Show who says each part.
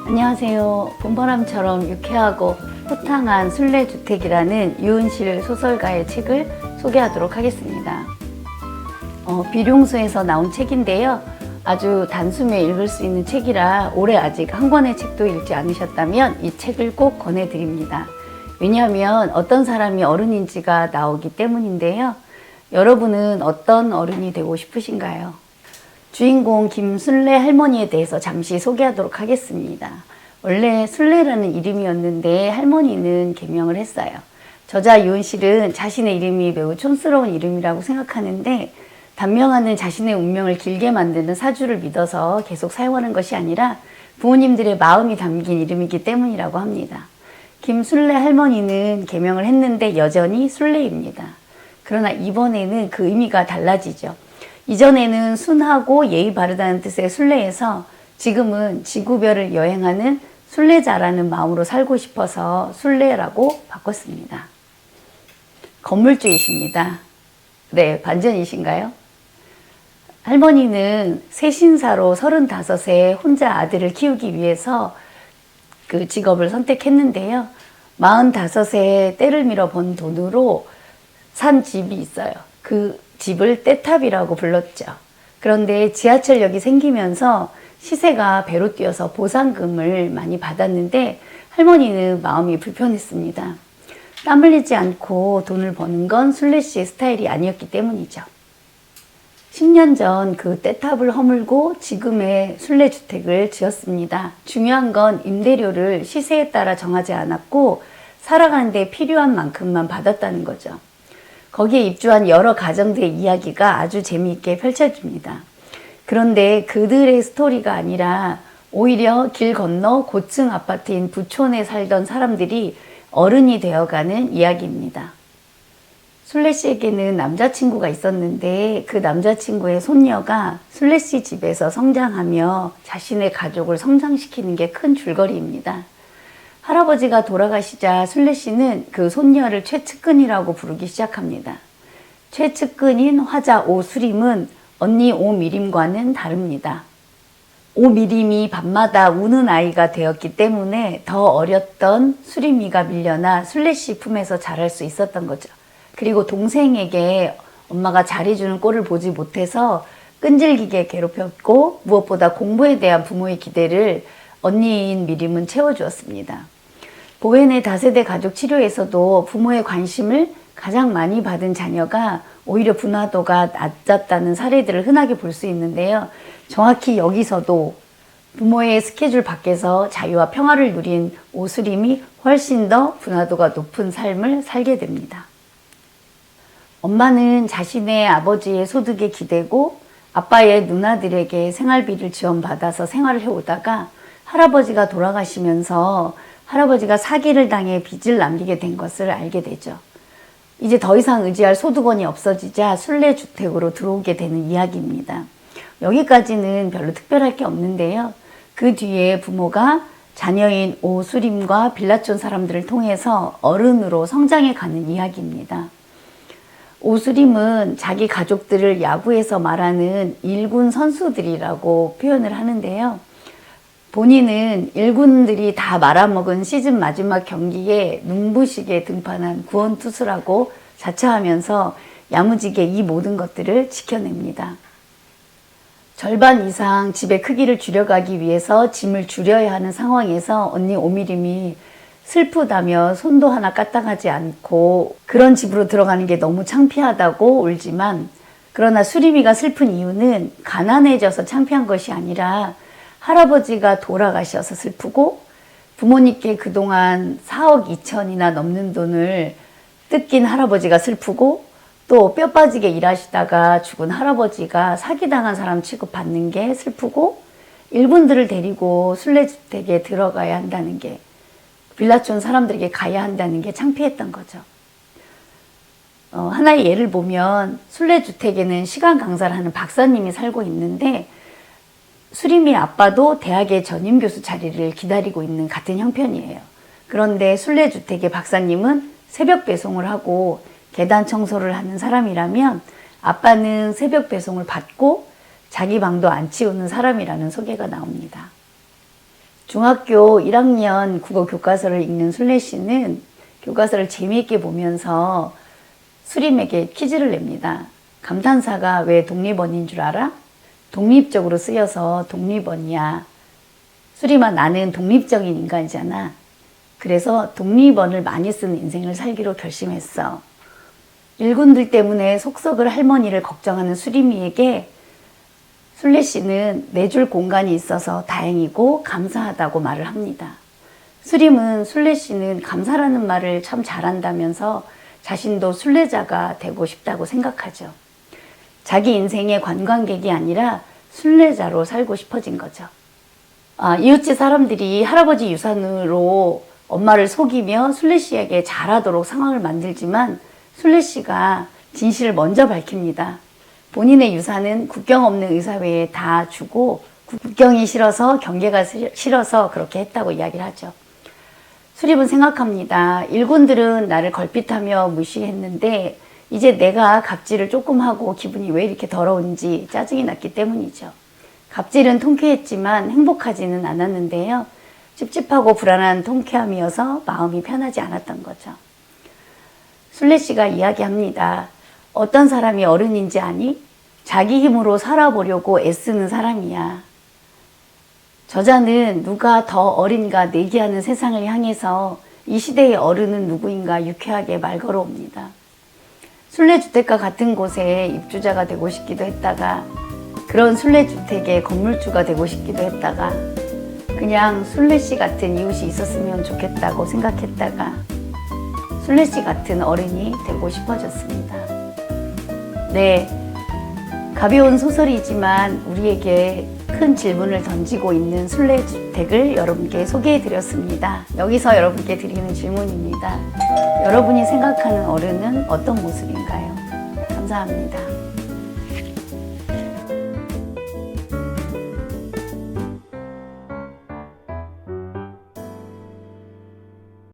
Speaker 1: 안녕하세요. 봄바람처럼 유쾌하고 호탕한 순례주택이라는 유은실 소설가의 책을 소개하도록 하겠습니다. 비룡소에서 나온 책인데요. 아주 단숨에 읽을 수 있는 책이라 올해 아직 한 권의 책도 읽지 않으셨다면 이 책을 꼭 권해드립니다. 왜냐하면 어떤 사람이 어른인지가 나오기 때문인데요. 여러분은 어떤 어른이 되고 싶으신가요? 주인공 김순례 할머니에 대해서 잠시 소개하도록 하겠습니다. 원래 순례라는 이름이었는데 할머니는 개명을 했어요. 저자 유은실은 자신의 이름이 매우 촌스러운 이름이라고 생각하는데 단명하는 자신의 운명을 길게 만드는 사주를 믿어서 계속 사용하는 것이 아니라 부모님들의 마음이 담긴 이름이기 때문이라고 합니다. 김순례 할머니는 개명을 했는데 여전히 순례입니다. 그러나 이번에는 그 의미가 달라지죠. 이전에는 순하고 예의 바르다는 뜻의 순례에서 지금은 지구별을 여행하는 순례자라는 마음으로 살고 싶어서 순례라고 바꿨습니다. 건물주이십니다. 네, 반전이신가요? 할머니는 세신사로 35세 혼자 아들을 키우기 위해서 그 직업을 선택했는데요. 45세에 때를 밀어 번 돈으로 산 집이 있어요. 그 집을 떼탑이라고 불렀죠. 그런데 지하철역이 생기면서 시세가 배로 뛰어서 보상금을 많이 받았는데 할머니는 마음이 불편했습니다. 땀 흘리지 않고 돈을 버는 건 순례 씨의 스타일이 아니었기 때문이죠. 10년 전 그 떼탑을 허물고 지금의 순례주택을 지었습니다. 중요한 건 임대료를 시세에 따라 정하지 않았고 살아가는 데 필요한 만큼만 받았다는 거죠. 거기에 입주한 여러 가정들의 이야기가 아주 재미있게 펼쳐집니다. 그런데 그들의 스토리가 아니라 오히려 길 건너 고층 아파트인 부촌에 살던 사람들이 어른이 되어가는 이야기입니다. 순례 씨에게는 남자친구가 있었는데 그 남자친구의 손녀가 순례 씨 집에서 성장하며 자신의 가족을 성장시키는 게 큰 줄거리입니다. 할아버지가 돌아가시자 순례 씨는 그 손녀를 최측근이라고 부르기 시작합니다. 최측근인 화자 오수림은 언니 오미림과는 다릅니다. 오미림이 밤마다 우는 아이가 되었기 때문에 더 어렸던 수림이가 밀려나 순례 씨 품에서 자랄 수 있었던 거죠. 그리고 동생에게 엄마가 잘해주는 꼴을 보지 못해서 끈질기게 괴롭혔고 무엇보다 공부에 대한 부모의 기대를 언니인 미림은 채워주었습니다. 보웬의 다세대 가족 치료에서도 부모의 관심을 가장 많이 받은 자녀가 오히려 분화도가 낮았다는 사례들을 흔하게 볼 수 있는데요. 정확히 여기서도 부모의 스케줄 밖에서 자유와 평화를 누린 오수림이 훨씬 더 분화도가 높은 삶을 살게 됩니다. 엄마는 자신의 아버지의 소득에 기대고 아빠의 누나들에게 생활비를 지원받아서 생활을 해오다가 할아버지가 돌아가시면서 할아버지가 사기를 당해 빚을 남기게 된 것을 알게 되죠. 이제 더 이상 의지할 소득원이 없어지자 순례주택으로 들어오게 되는 이야기입니다. 여기까지는 별로 특별할 게 없는데요. 그 뒤에 부모가 자녀인 오수림과 빌라촌 사람들을 통해서 어른으로 성장해 가는 이야기입니다. 오수림은 자기 가족들을 야구에서 말하는 1군 선수들이라고 표현을 하는데요. 본인은 1군들이 다 말아먹은 시즌 마지막 경기에 눈부시게 등판한 구원투수라고 자처하면서 야무지게 이 모든 것들을 지켜냅니다. 절반 이상 집의 크기를 줄여가기 위해서 짐을 줄여야 하는 상황에서 언니 오미림이 슬프다며 손도 하나 까딱하지 않고 그런 집으로 들어가는 게 너무 창피하다고 울지만, 그러나 수림이가 슬픈 이유는 가난해져서 창피한 것이 아니라 할아버지가 돌아가셔서 슬프고 부모님께 그동안 4억 2천이나 넘는 돈을 뜯긴 할아버지가 슬프고 또 뼈 빠지게 일하시다가 죽은 할아버지가 사기당한 사람 취급받는 게 슬프고 일군들을 데리고 순례주택에 들어가야 한다는 게, 빌라촌 사람들에게 가야 한다는 게 창피했던 거죠. 하나의 예를 보면 순례주택에는 시간 강사를 하는 박사님이 살고 있는데 수림이 아빠도 대학의 전임교수 자리를 기다리고 있는 같은 형편이에요. 그런데 순례주택의 박사님은 새벽 배송을 하고 계단 청소를 하는 사람이라면 아빠는 새벽 배송을 받고 자기 방도 안 치우는 사람이라는 소개가 나옵니다. 중학교 1학년 국어 교과서를 읽는 순례 씨는 교과서를 재미있게 보면서 수림에게 퀴즈를 냅니다. 감탄사가 왜 독립원인 줄 알아? 독립적으로 쓰여서 독립원이야. 수림아, 나는 독립적인 인간이잖아. 그래서 독립원을 많이 쓴 인생을 살기로 결심했어. 일군들 때문에 속썩을 할머니를 걱정하는 수림이에게 순례 씨는 내줄 공간이 있어서 다행이고 감사하다고 말을 합니다. 수림은 순례 씨는 감사라는 말을 참 잘한다면서 자신도 순례자가 되고 싶다고 생각하죠. 자기 인생의 관광객이 아니라 순례자로 살고 싶어진 거죠. 이웃집 사람들이 할아버지 유산으로 엄마를 속이며 순례 씨에게 잘하도록 상황을 만들지만 순례 씨가 진실을 먼저 밝힙니다. 본인의 유산은 국경 없는 의사회에 다 주고 국경이 싫어서 경계가 싫어서 그렇게 했다고 이야기를 하죠. 수립은 생각합니다. 일군들은 나를 걸핏하며 무시했는데 이제 내가 갑질을 조금 하고 기분이 왜 이렇게 더러운지 짜증이 났기 때문이죠. 갑질은 통쾌했지만 행복하지는 않았는데요. 찝찝하고 불안한 통쾌함이어서 마음이 편하지 않았던 거죠. 순례 씨가 이야기합니다. 어떤 사람이 어른인지 아니? 자기 힘으로 살아보려고 애쓰는 사람이야. 저자는 누가 더 어린가 내기하는 세상을 향해서 이 시대의 어른은 누구인가 유쾌하게 말 걸어옵니다. 순례주택과 같은 곳에 입주자가 되고 싶기도 했다가 그런 순례주택의 건물주가 되고 싶기도 했다가 그냥 순례 씨 같은 이웃이 있었으면 좋겠다고 생각했다가 순례 씨 같은 어른이 되고 싶어졌습니다. 네, 가벼운 소설이지만 우리에게 큰 질문을 던지고 있는 순례주택을 여러분께 소개해드렸습니다. 여기서 여러분께 드리는 질문입니다. 여러분이 생각하는 어른은 어떤 모습인가요? 감사합니다.